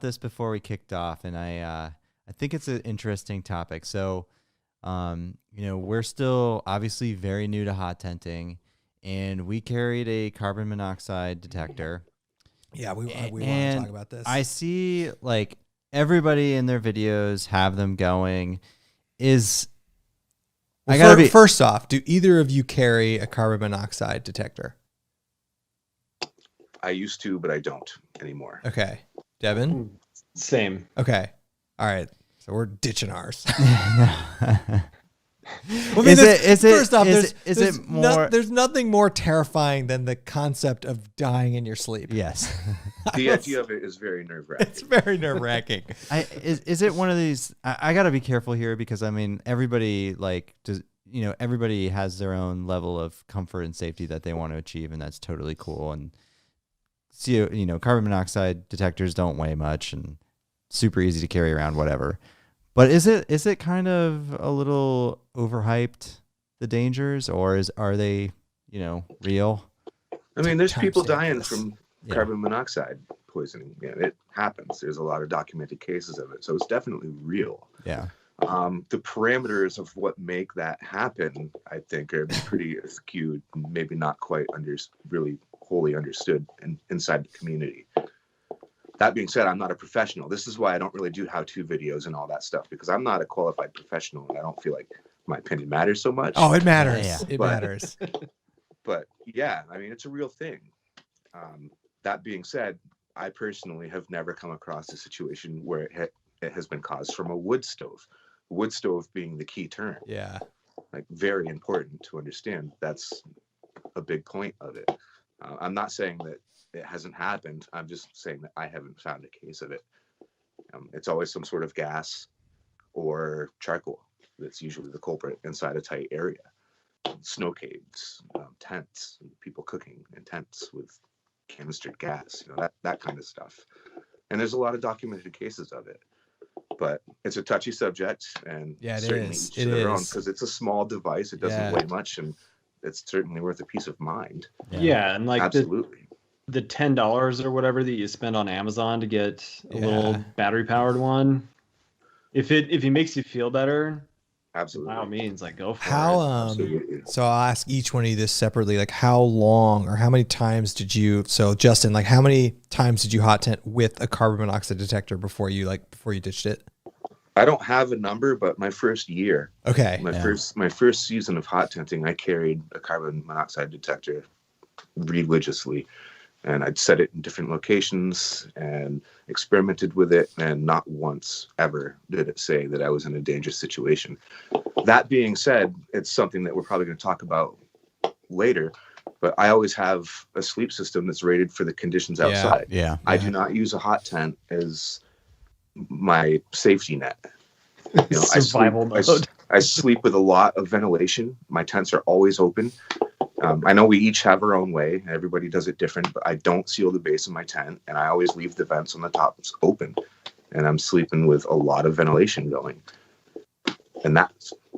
this before we kicked off, and I think it's an interesting topic. So, we're still obviously very new to hot tenting, and we carried a carbon monoxide detector. Yeah, we want to And talk about this. I see like everybody in their videos have them going. First off, do either of you carry a carbon monoxide detector? I used to, but I don't anymore. Okay. Devin? Same. Okay. All right. So we're ditching ours. There's nothing more terrifying than the concept of dying in your sleep. Yes. The idea of it is very nerve-wracking. It's very nerve-wracking. Is it one of these? I got to be careful here because everybody everybody has their own level of comfort and safety that they want to achieve, and that's totally cool. And carbon monoxide detectors don't weigh much and super easy to carry around, whatever. But is it kind of a little overhyped, the dangers, or are they, real? I mean, there's people dying from carbon monoxide poisoning. Yeah, it happens. There's a lot of documented cases of it. So it's definitely real. Yeah. The parameters of what make that happen, I think, are pretty skewed, maybe not quite really wholly understood inside the community. That being said, I'm not a professional. This is why I don't really do how-to videos and all that stuff, because I'm not a qualified professional, and I don't feel like my opinion matters so much. Oh, it matters. Yeah. It matters. But yeah, I mean, it's a real thing. That being said, I personally have never come across a situation where it has been caused from a wood stove. Wood stove being the key term. Yeah. Like, very important to understand. That's a big point of it. I'm not saying that it hasn't happened. I'm just saying that I haven't found a case of it. It's always some sort of gas or charcoal that's usually the culprit inside a tight area. Snow caves, tents, people cooking in tents with canistered gas, that kind of stuff. And there's a lot of documented cases of it. But it's a touchy subject, and certainly each to their own, because it's a small device. It doesn't weigh much, and it's certainly worth a peace of mind. Yeah, and like absolutely. The $10 or whatever that you spend on Amazon to get a little battery powered one, if it makes you feel better, absolutely, by all means, like, go for it. So I'll ask each one of you this separately. Like, how long or how many times did you? So Justin, like, how many times did you hot tent with a carbon monoxide detector before you ditched it? I don't have a number, but my first year, my first season of hot tenting, I carried a carbon monoxide detector religiously, and I'd set it in different locations and experimented with it, and not once ever did it say that I was in a dangerous situation. That being said, it's something that we're probably going to talk about later, but I always have a sleep system that's rated for the conditions outside. I do not use a hot tent as my safety net. Survival mode. I sleep with a lot of ventilation. My tents are always open. I know we each have our own way. Everybody does it different, but I don't seal the base of my tent, and I always leave the vents on the top open. And I'm sleeping with a lot of ventilation going. And that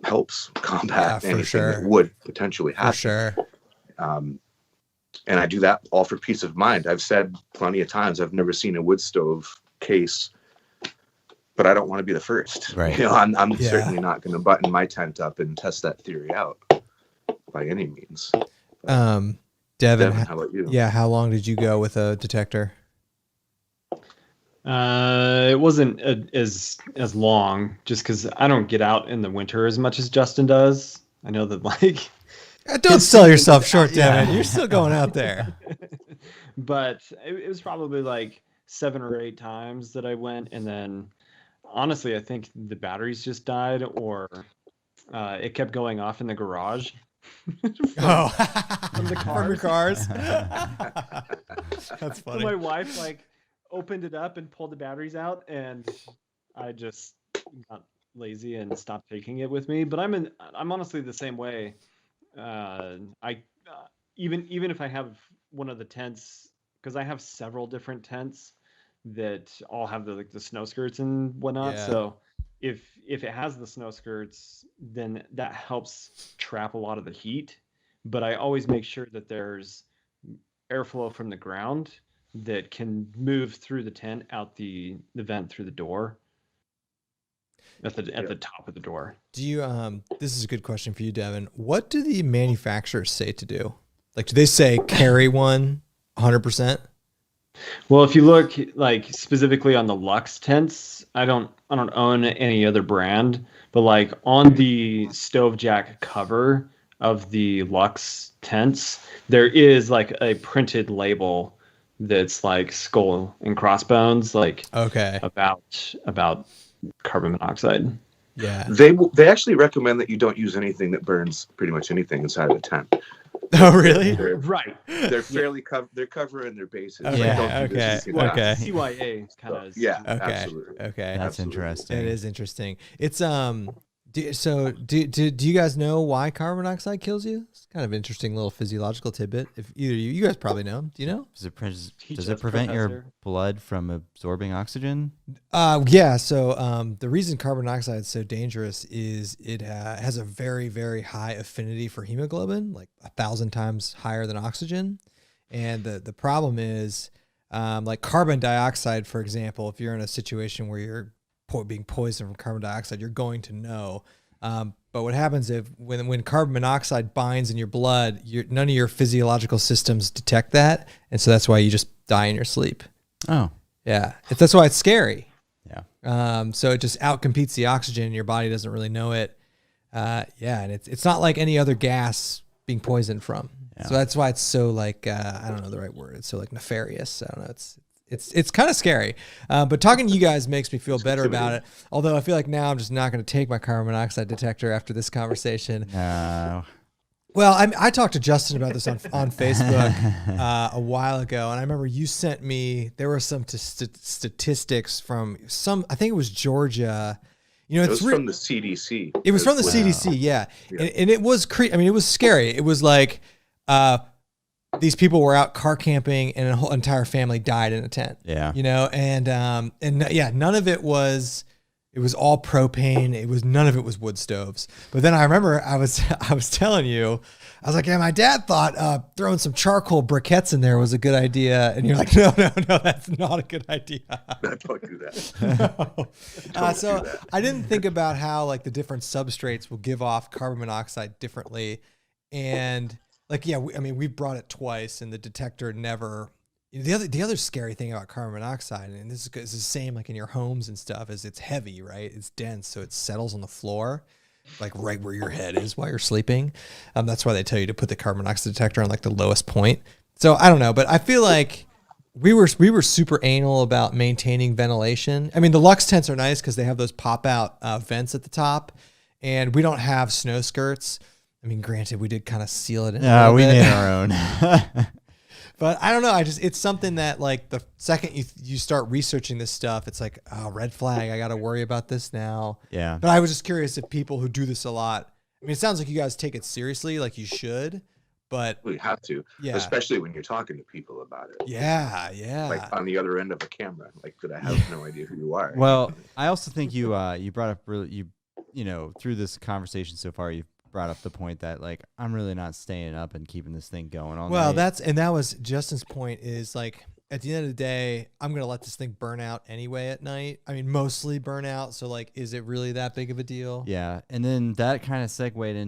helps combat anything that would potentially happen. For sure. And I do that all for peace of mind. I've said plenty of times I've never seen a wood stove case, but I don't want to be the first. Right. I'm certainly not going to button my tent up and test that theory out by any means. Devin, how about you? Yeah, how long did you go with a detector? It wasn't as long, just because I don't get out in the winter as much as Justin does. I know that, like, don't sell yourself short, Devin. You're still going out there. But it was probably like 7 or 8 times that I went, and then honestly, I think the batteries just died, or it kept going off in the garage. From your cars. That's funny. So my wife opened it up and pulled the batteries out, and I just got lazy and stopped taking it with me. But I'm honestly the same way. Even if I have one of the tents, because I have several different tents that all have the snow skirts and whatnot. Yeah. So if it has the snow skirts, then that helps trap a lot of the heat. But I always make sure that there's airflow from the ground that can move through the tent out the vent through the door at the top of the door. Do you this is a good question for you, Devin. What do the manufacturers say to do? Like, do they say carry one 100%? Well, if you look like specifically on the Lux tents, I don't own any other brand, but like on the stove jack cover of the Lux tents, there is like a printed label that's like skull and crossbones, like Okay. about carbon monoxide. Yeah. They actually recommend that you don't use anything that burns pretty much anything inside of the tent. Oh, really? Right. They're fairly they're covering their bases. Okay, Like, don't do this, okay, do that. okay. CYA kind of. Yeah, Okay. absolutely. Okay. That's Absolutely. interesting. It is interesting. It's do you guys know why carbon monoxide kills you? It's kind of interesting little physiological tidbit. If either you guys probably know. Do you know? Does it prevent your blood from absorbing oxygen? Yeah. So the reason carbon monoxide is so dangerous is it has a very, very high affinity for hemoglobin, like 1,000 times higher than oxygen. And the problem is like carbon dioxide, for example, if you're in a situation where you're being poisoned from carbon dioxide, you're going to know. But what happens when carbon monoxide binds in your blood, none of your physiological systems detect that, and so that's why you just die in your sleep. Oh, Yeah, that's why it's scary. yeah. So it just outcompetes the oxygen, and your body doesn't really know it. Yeah, and it's not like any other gas being poisoned from. Yeah. So that's why it's so like I don't know the right word. It's so like nefarious. I don't know. It's kind of scary. But talking to you guys makes me feel better about it. Although I feel like now I'm just not going to take my carbon monoxide detector after this conversation. No. Well, I talked to Justin about this on Facebook a while ago, and I remember you sent me. There were some statistics from I think it was Georgia. You know, It was from the CDC. It was from the CDC, yeah. And it was I mean, it was scary. It was like these people were out car camping and a whole entire family died in a tent. Yeah. You know, and yeah, none of it was. It was all propane. None of it was wood stoves. But then I remember I was telling you, I was like, yeah, my dad thought throwing some charcoal briquettes in there was a good idea. And you're like, no, that's not a good idea. Don't do that. No. Don't So do that. I didn't think about how like the different substrates will give off carbon monoxide differently. And like, yeah, we brought it twice and the detector never. The other scary thing about carbon monoxide, and this is the same like in your homes and stuff, is it's heavy, right? It's dense, so it settles on the floor, like right where your head is while you're sleeping. That's why they tell you to put the carbon monoxide detector on like the lowest point. So I don't know, but I feel like we were super anal about maintaining ventilation. I mean, the Lux tents are nice because they have those pop out vents at the top, and we don't have snow skirts. I mean, granted, we did kind of seal it in. Yeah, we made our own. But I don't know. It's something that like the second you start researching this stuff, it's like, oh, red flag. I got to worry about this now. Yeah. But I was just curious if people who do this a lot, I mean, it sounds like you guys take it seriously, like you should, but We have to, yeah, especially when you're talking to people about it. yeah. Like on the other end of a camera, like that I have no idea who you are. Well, I also think you brought up really you know through this conversation so far you've brought up the point that like I'm really not staying up and keeping this thing going all Well, night. that was Justin's point is like at the end of the day, I'm going to let this thing burn out anyway at night. I mean, mostly burn out. So like, is it really that big of a deal? Yeah, and then that kind of segued